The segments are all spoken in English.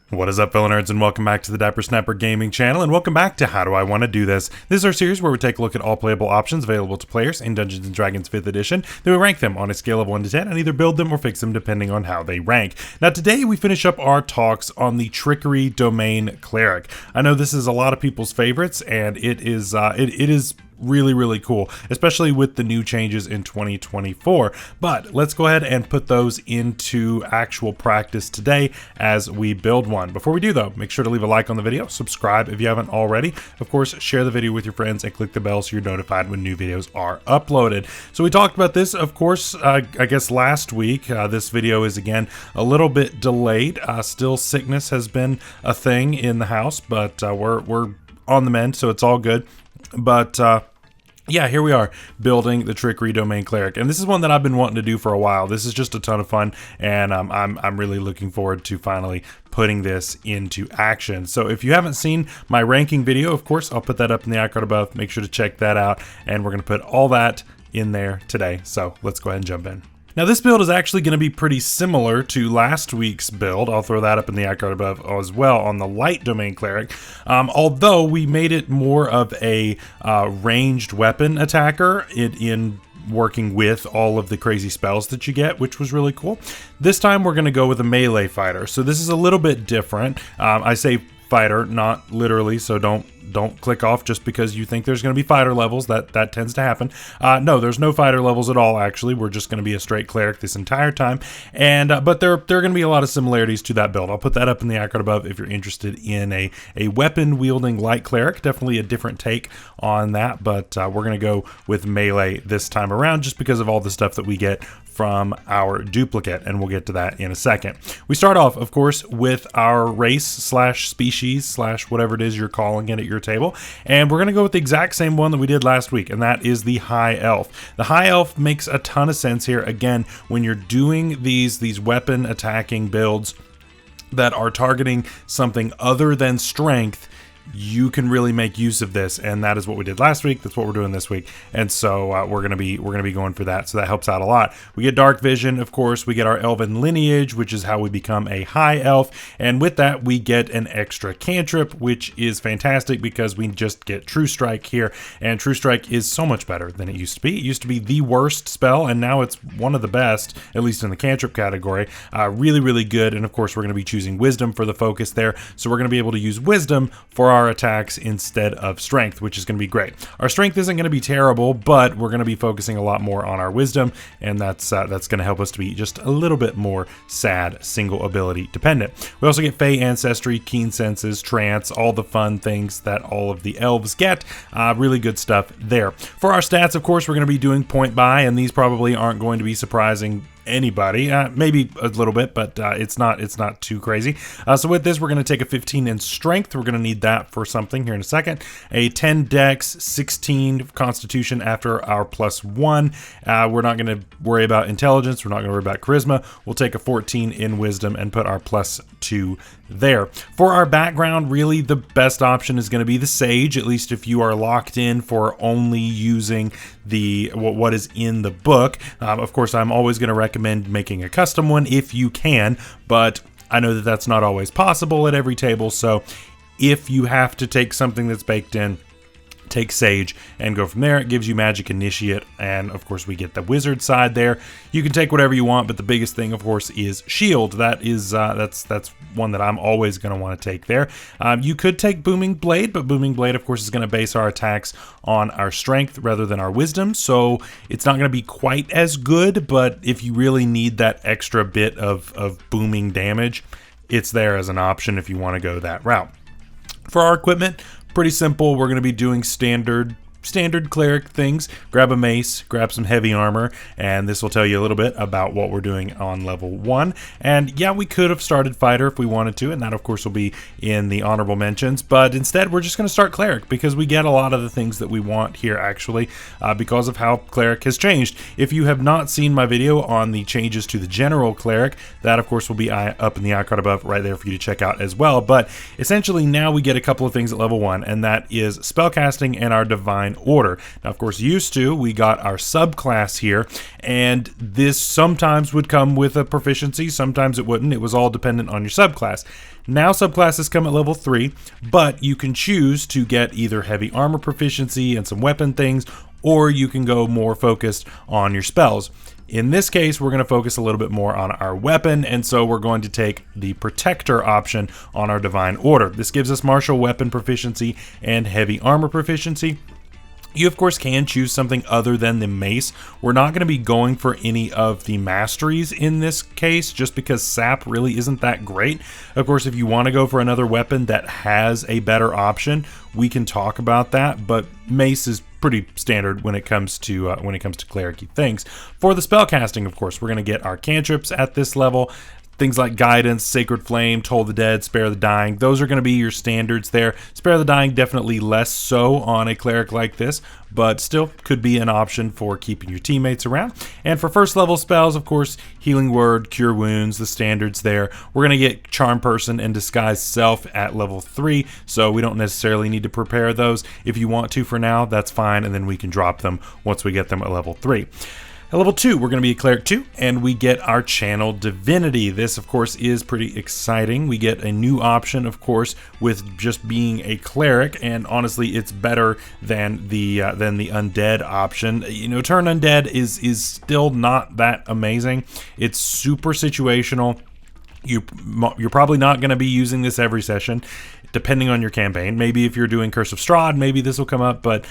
What is up, fellow nerds, and welcome back to the Dapper Snapper Gaming channel, and welcome back to How Do I Want to Do This? This is our series where we take a look at all playable options available to players in Dungeons & Dragons 5th edition, then we rank them on a scale of 1 to 10 and either build them or fix them depending on how they rank. Now today we finish up our talks on the Trickery Domain Cleric. I know this is a lot of people's favorites, and it is really cool, especially with the new changes in 2024. But let's go ahead and put those into actual practice today as we build one. Before we do though, make sure to leave a like on the video, subscribe if you haven't already, of course share the video with your friends, and click the bell so you're notified when new videos are uploaded. So we talked about this, of course, I guess last week. This video is again a little bit delayed. Still sickness has been a thing in the house, but we're on the mend, so it's all good. But yeah, here we are building the Trickery Domain Cleric, and this is one that I've been wanting to do for a while. This is just a ton of fun, and I'm really looking forward to finally putting this into action. So if you haven't seen my ranking video, of course, I'll put that up in the icon above. Make sure to check that out, and we're going to put all that in there today. So let's go ahead and jump in. Now this build is actually going to be pretty similar to last week's build. I'll throw that up in the icon above as well on the Light Domain Cleric. Although we made it more of a ranged weapon attacker in working with all of the crazy spells that you get, which was really cool. This time we're going to go with a melee fighter. So this is a little bit different. I say fighter, not literally, so don't click off just because you think there's going to be fighter levels. That tends to happen. No, there's no fighter levels at all, actually. We're just going to be a straight cleric this entire time. And but there are going to be a lot of similarities to that build. I'll put that up in the icon above if you're interested in a weapon wielding light cleric. Definitely a different take on that, but we're going to go with melee this time around just because of all the stuff that we get from our duplicate, and we'll get to that in a second. We start off, of course, with our race slash species slash whatever it is you're calling it at your table, and we're going to go with the exact same one that we did last week, and that is the High Elf. The High Elf makes a ton of sense here. Again, when you're doing these weapon attacking builds that are targeting something other than strength, you can really make use of this, and that is what we did last week. That's what we're doing this week, and so we're gonna be going for that. So that helps out a lot. We get dark vision, of course. We get our elven lineage, which is how we become a high elf, and with that we get an extra cantrip, which is fantastic because we just get True Strike here, and True Strike is so much better than it used to be. It used to be the worst spell, and now it's one of the best, at least in the cantrip category. Really good, and of course we're gonna be choosing wisdom for the focus there, so we're gonna be able to use wisdom for our attacks instead of strength, which is going to be great. Our strength isn't going to be terrible, but we're going to be focusing a lot more on our wisdom, and that's going to help us to be just a little bit more sad single ability dependent. We also get Fey Ancestry, Keen Senses, Trance, all the fun things that all of the elves get. Really good stuff there. For our stats, of course, we're going to be doing point buy, and these probably aren't going to be surprising anybody, maybe a little bit, but it's not too crazy. So with this, we're going to take a 15 in strength. We're going to need that for something here in a second. A 10 dex, 16 constitution after our +1. We're not going to worry about intelligence. We're not going to worry about charisma. We'll take a 14 in wisdom and put our +2 there. For our background, really the best option is going to be the sage, at least if you are locked in for only using what is in the book. Of course, I'm always going to recommend making a custom one if you can, but I know that that's not always possible at every table. So if you have to take something that's baked in, take Sage and go from there. It gives you Magic Initiate, and of course we get the wizard side there. You can take whatever you want, but the biggest thing, of course, is Shield. That is that's one that I'm always going to want to take there. You could take Booming Blade, but Booming Blade, of course, is going to base our attacks on our strength rather than our wisdom, so it's not going to be quite as good. But if you really need that extra bit of booming damage, it's there as an option if you want to go that route. For our equipment, pretty simple. We're going to be doing standard cleric things. Grab a mace, grab some heavy armor, and this will tell you a little bit about what we're doing on level 1. And yeah, we could have started fighter if we wanted to, and that of course will be in the honorable mentions, but instead we're just going to start cleric because we get a lot of the things that we want here actually because of how cleric has changed. If you have not seen my video on the changes to the general cleric, that of course will be up in the icon above right there for you to check out as well. But essentially now we get a couple of things at level 1, and that is spellcasting and our divine order. Now, of course, used to, we got our subclass here, and this sometimes would come with a proficiency, sometimes it wouldn't. It was all dependent on your subclass. Now subclasses come at level 3, but you can choose to get either heavy armor proficiency and some weapon things, or you can go more focused on your spells. In this case, we're going to focus a little bit more on our weapon, and so we're going to take the Protector option on our Divine Order. This gives us martial weapon proficiency and heavy armor proficiency. You, of course, can choose something other than the mace. We're not going to be going for any of the masteries in this case, just because sap really isn't that great. Of course, if you want to go for another weapon that has a better option, we can talk about that, but mace is pretty standard when it comes to cleric-y things. For the spellcasting, of course, we're going to get our cantrips at this level. Things like Guidance, Sacred Flame, Toll the Dead, Spare the Dying, those are going to be your standards there. Spare the Dying definitely less so on a cleric like this, but still could be an option for keeping your teammates around. And for first level spells, of course, Healing Word, Cure Wounds, the standards there. We're going to get Charm Person and Disguise Self at level 3, so we don't necessarily need to prepare those. If you want to for now, that's fine, and then we can drop them once we get them at level 3. At level 2, we're going to be a Cleric 2, and we get our Channel Divinity. This, of course, is pretty exciting. We get a new option, of course, with just being a Cleric, and honestly, it's better than the Undead option. You know, Turn Undead is still not that amazing. It's super situational. You're probably not going to be using this every session, depending on your campaign. Maybe if you're doing Curse of Strahd, maybe this will come up, but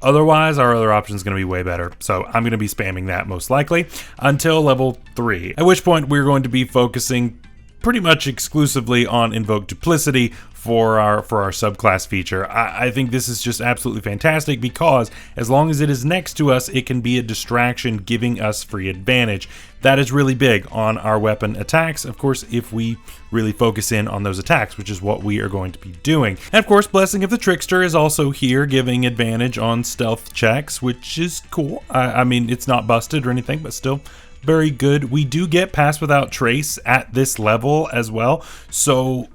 otherwise, our other option is going to be way better, so I'm going to be spamming that most likely until level 3, at which point we're going to be focusing pretty much exclusively on Invoke Duplicity for our subclass feature. I think this is just absolutely fantastic because as long as it is next to us, it can be a distraction, giving us free advantage. That is really big on our weapon attacks, of course, if we really focus in on those attacks, which is what we are going to be doing. And of course, Blessing of the Trickster is also here, giving advantage on stealth checks, which is cool. I mean, it's not busted or anything, but still very good. We do get Pass Without Trace at this level as well, so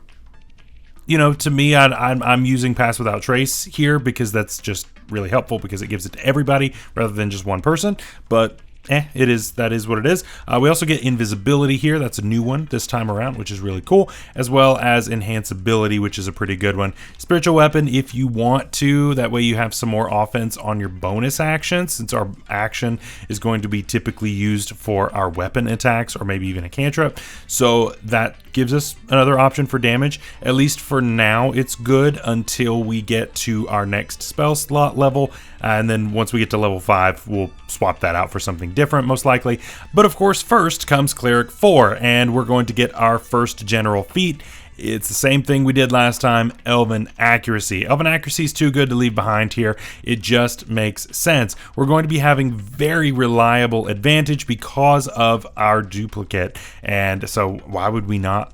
you know, to me, I'm using Pass Without Trace here because that's just really helpful because it gives it to everybody rather than just one person, but that is what it is. We also get Invisibility here. That's a new one this time around, which is really cool, as well as Enhanceability, which is a pretty good one. Spiritual Weapon, if you want to, that way you have some more offense on your bonus actions, since our action is going to be typically used for our weapon attacks or maybe even a cantrip. So that gives us another option for damage. At least for now, it's good until we get to our next spell slot level. And then once we get to level 5, we'll swap that out for something different, most likely. But of course, first comes Cleric 4, and we're going to get our first general feat. It's the same thing we did last time, Elven Accuracy. Elven Accuracy is too good to leave behind here. It just makes sense. We're going to be having very reliable advantage because of our duplicate. And so why would we not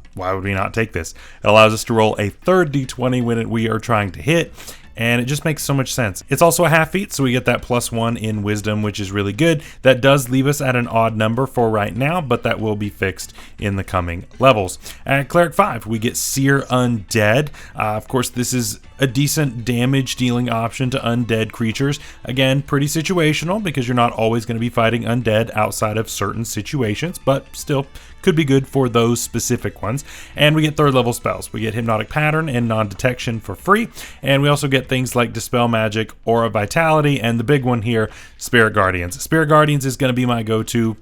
take this? It allows us to roll a third d20 when we are trying to hit. And it just makes so much sense. It's also a half feat, so we get that +1 in wisdom, which is really good. That does leave us at an odd number for right now, but that will be fixed in the coming levels. At Cleric 5, we get Seer Undead. Of course, this is a decent damage dealing option to undead creatures. Again, pretty situational because you're not always going to be fighting undead outside of certain situations, but still could be good for those specific ones. And we get third level spells. We get Hypnotic Pattern and Non-Detection for free, and we also get things like Dispel Magic, Aura Vitality, and the big one here, Spirit Guardians. Spirit Guardians is going to be my go-to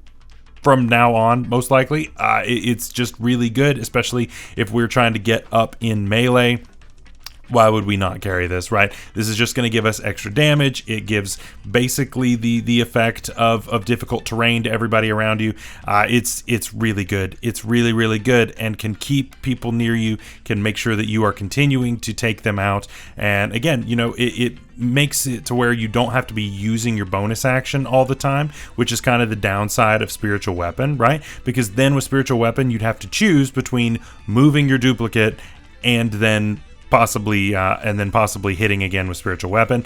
from now on, most likely. It's just really good, especially if we're trying to get up in melee. Why would we not carry this, right? This is just going to give us extra damage. It gives basically the effect of difficult terrain to everybody around you. It's really good. It's really, really good and can keep people near you, can make sure that you are continuing to take them out. And again, you know, it makes it to where you don't have to be using your bonus action all the time, which is kind of the downside of Spiritual Weapon, right? Because then with Spiritual Weapon, you'd have to choose between moving your duplicate and then possibly hitting again with Spiritual Weapon.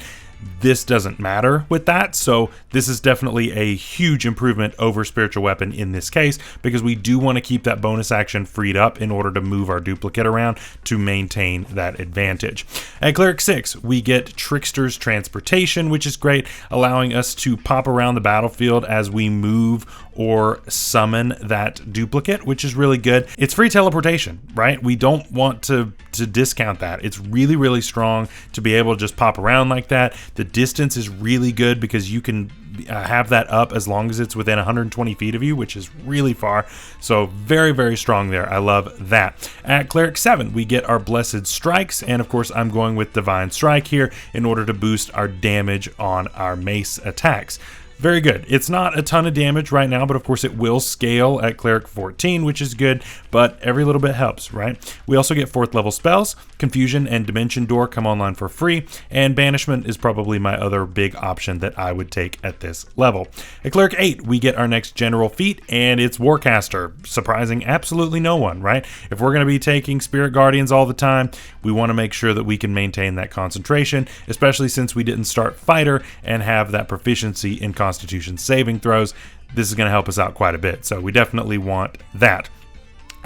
This doesn't matter with that, so this is definitely a huge improvement over Spiritual Weapon in this case, because we do want to keep that bonus action freed up in order to move our duplicate around to maintain that advantage. At Cleric 6, we get Trickster's Transportation, which is great, allowing us to pop around the battlefield as we move or summon that duplicate, which is really good. It's free teleportation, right? We don't want to discount that. It's really, really strong to be able to just pop around like that. The distance is really good because you can have that up as long as it's within 120 feet of you, which is really far. So very, very strong there. I love that. At Cleric 7, we get our Blessed Strikes, and of course I'm going with Divine Strike here in order to boost our damage on our mace attacks. Very good. It's not a ton of damage right now, but of course it will scale at Cleric 14, which is good, but every little bit helps, right? We also get 4th level spells. Confusion and Dimension Door come online for free, and Banishment is probably my other big option that I would take at this level. At Cleric 8, we get our next general feat, and it's Warcaster, surprising absolutely no one, right? If we're going to be taking Spirit Guardians all the time, we want to make sure that we can maintain that concentration, especially since we didn't start Fighter and have that proficiency in Constitution saving throws. This is going to help us out quite a bit, so we definitely want that.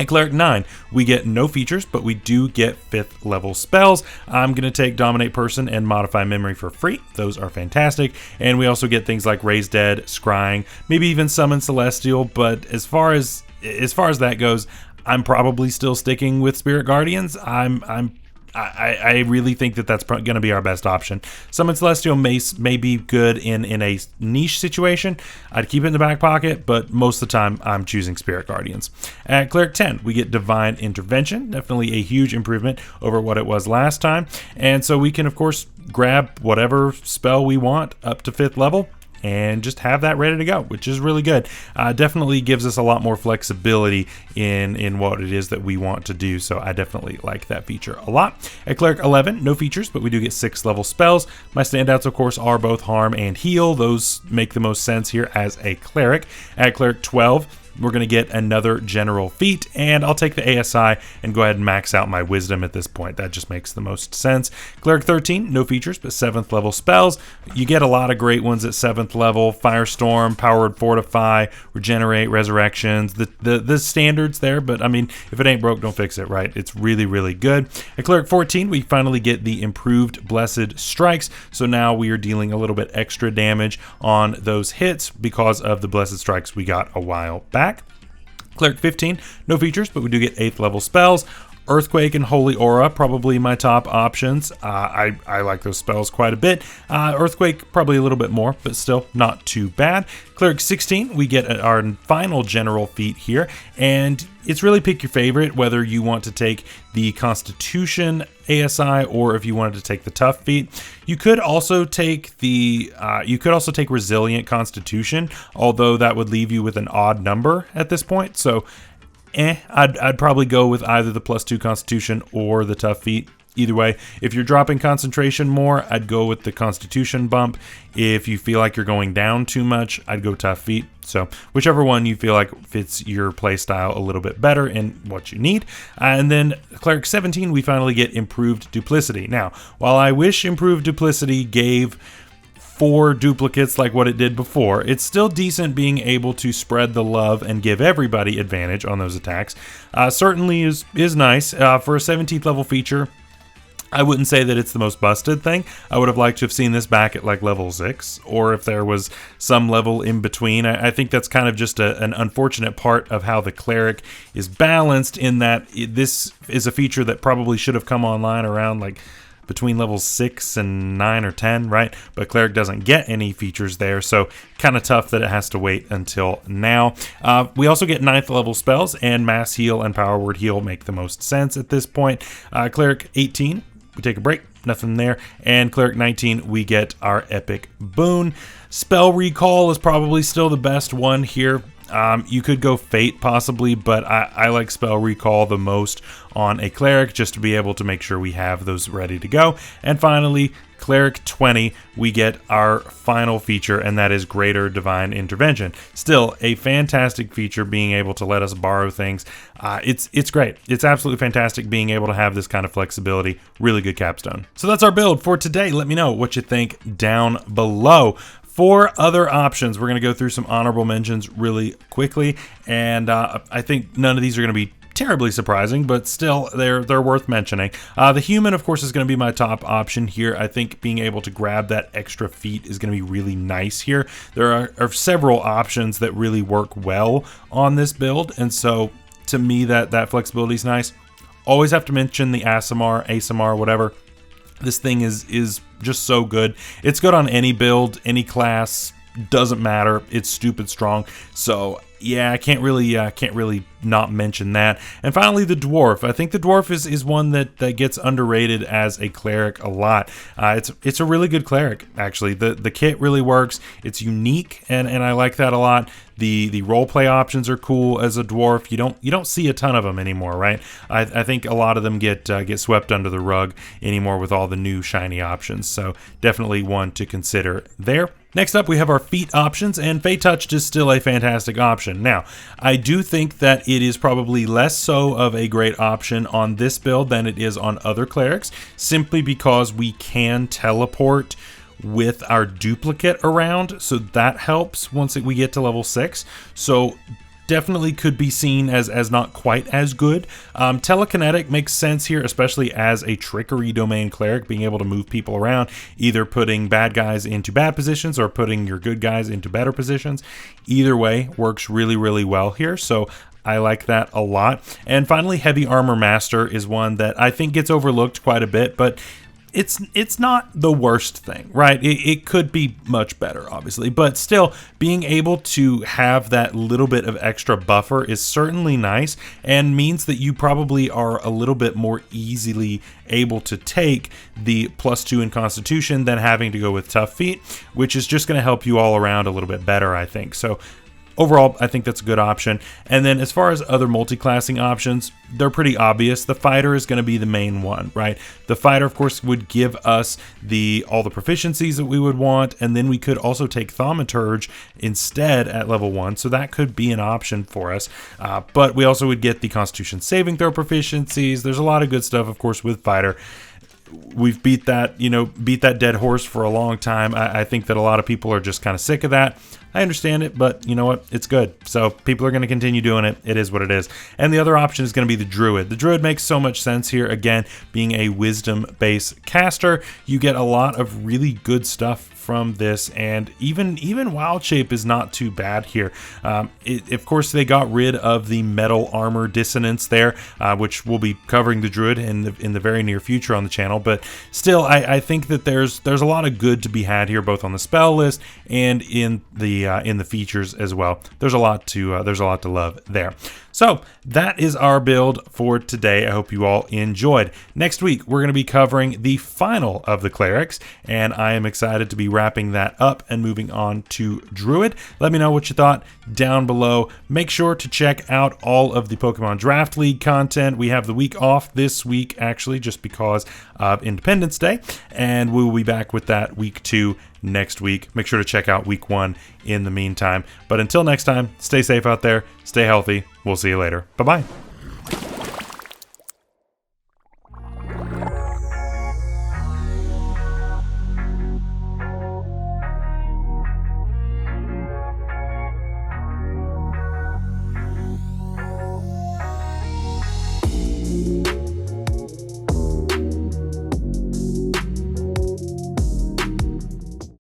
At Cleric 9, we get no features, but we do get 5th level spells. I'm going to take Dominate Person and Modify Memory for free. Those are fantastic. And we also get things like Raise Dead, Scrying, maybe even Summon Celestial, but as far as that goes, I'm probably still sticking with Spirit Guardians. I really think that that's going to be our best option. Summon Celestial Mace may be good in a niche situation. I'd keep it in the back pocket, but most of the time I'm choosing Spirit Guardians. At Cleric 10, we get Divine Intervention, definitely a huge improvement over what it was last time. And so we can, of course, grab whatever spell we want up to 5th level and just have that ready to go, which is really good. Definitely gives us a lot more flexibility in what it is that we want to do, so I definitely like that feature a lot. At Cleric 11, no features, but we do get 6th level spells. My standouts, of course, are both Harm and Heal. Those make the most sense here as a Cleric. At Cleric 12, we're going to get another general feat, and I'll take the ASI and go ahead and max out my wisdom at this point. That just makes the most sense. Cleric 13, no features, but 7th level spells. You get a lot of great ones at 7th level. Firestorm, Power Word Fortify, Regenerate, Resurrections, the standards there, but I mean, if it ain't broke, don't fix it, right? It's really, really good. At Cleric 14, we finally get the improved Blessed Strikes, so now we are dealing a little bit extra damage on those hits because of the Blessed Strikes we got a while back. Cleric 15, no features, but we do get 8th level spells. Earthquake and Holy Aura, probably my top options. I like those spells quite a bit. Earthquake, probably a little bit more, but still not too bad. Cleric 16, we get our final general feat here, and it's really pick your favorite, whether you want to take the Constitution ASI or if you wanted to take the Tough feat. You could also take Resilient Constitution, although that would leave you with an odd number at this point. So I'd probably go with either the +2 Constitution or the Tough feat. Either way, if you're dropping concentration more, I'd go with the Constitution bump. If you feel like you're going down too much, I'd go Tough feat. So whichever one you feel like fits your playstyle a little bit better and what you need. And then Cleric 17, we finally get Improved Duplicity. Now, while I wish Improved Duplicity gave 4 duplicates like what it did before, it's still decent being able to spread the love and give everybody advantage on those attacks. Certainly is nice. For a 17th level feature, I wouldn't say that it's the most busted thing. I would have liked to have seen this back at like level 6, or if there was some level in between. I think that's kind of just an unfortunate part of how the Cleric is balanced, in that this is a feature that probably should have come online around like between levels 6 and 9 or 10, right? But Cleric doesn't get any features there, so kind of tough that it has to wait until now. We also get 9th level spells, and Mass Heal and Power Word Heal make the most sense at this point. Cleric 18, we take a break, nothing there. And Cleric 19, we get our Epic Boon. Spell Recall is probably still the best one here. You could go Fate possibly, but I like Spell Recall the most on a Cleric, just to be able to make sure we have those ready to go. And finally, Cleric 20, we get our final feature, and that is Greater Divine Intervention. Still a fantastic feature, being able to let us borrow things. It's great. It's absolutely fantastic being able to have this kind of flexibility. Really good capstone. So that's our build for today. Let me know what you think down below. For other options, we're going to go through some honorable mentions really quickly, and I think none of these are going to be terribly surprising, but still they're worth mentioning. The human, of course, is going to be my top option here. I think being able to grab that extra feat is going to be really nice here. There are several options that really work well on this build, and so to me that flexibility is nice. Always have to mention the Asimar, whatever. This thing is just so good. It's good on any build, any class, doesn't matter. It's stupid strong. So yeah, I can't really not mention that. And finally, the dwarf. I think the dwarf is one that gets underrated as a cleric a lot. It's a really good cleric, actually. The kit really works. It's unique, and I like that a lot. The roleplay options are cool as a dwarf. You don't see a ton of them anymore, right? I think a lot of them get swept under the rug anymore with all the new shiny options. So definitely one to consider there. Next up, we have our feat options, and Fey Touched is still a fantastic option. Now, I do think that it is probably less so of a great option on this build than it is on other clerics, simply because we can teleport with our duplicate around, so that helps once we get to level 6. So definitely could be seen as not quite as good. Telekinetic makes sense here, especially as a Trickery Domain Cleric, being able to move people around, either putting bad guys into bad positions or putting your good guys into better positions. Either way works really, really well here, so I like that a lot. And finally, Heavy Armor Master is one that I think gets overlooked quite a bit, but it's not the worst thing, right? It could be much better, obviously, but still being able to have that little bit of extra buffer is certainly nice, and means that you probably are a little bit more easily able to take the +2 in Constitution than having to go with Tough Feat, which is just going to help you all around a little bit better, I think. So overall, I think that's a good option. And then as far as other multi-classing options, they're pretty obvious. The fighter is going to be the main one, right? The fighter, of course, would give us all the proficiencies that we would want, and then we could also take Thaumaturge instead at level 1, so that could be an option for us. But we also would get the Constitution saving throw proficiencies. There's a lot of good stuff, of course, with fighter. We've beat that dead horse for a long time. I think that a lot of people are just kind of sick of that. I understand it, but you know what? It's good. So people are going to continue doing it. It is what it is. And the other option is going to be the Druid. The Druid makes so much sense here. Again, being a wisdom-based caster, you get a lot of really good stuff from this, and even Wild Shape is not too bad here. Of course, they got rid of the metal armor dissonance there, which we'll be covering the Druid in the very near future on the channel. But still, I think that there's a lot of good to be had here, both on the spell list and in the features as well. There's a lot to love there. So that is our build for today. I hope you all enjoyed. Next week, we're going to be covering the final of the clerics, and I am excited to be wrapping that up and moving on to Druid. Let me know what you thought down below. Make sure to check out all of the Pokemon Draft League content. We have the week off this week, actually, just because of Independence Day, and we will be back with that week 2 next week. Make sure to check out week 1 in the meantime. But until next time, stay safe out there, stay healthy. We'll see you later. Bye-bye.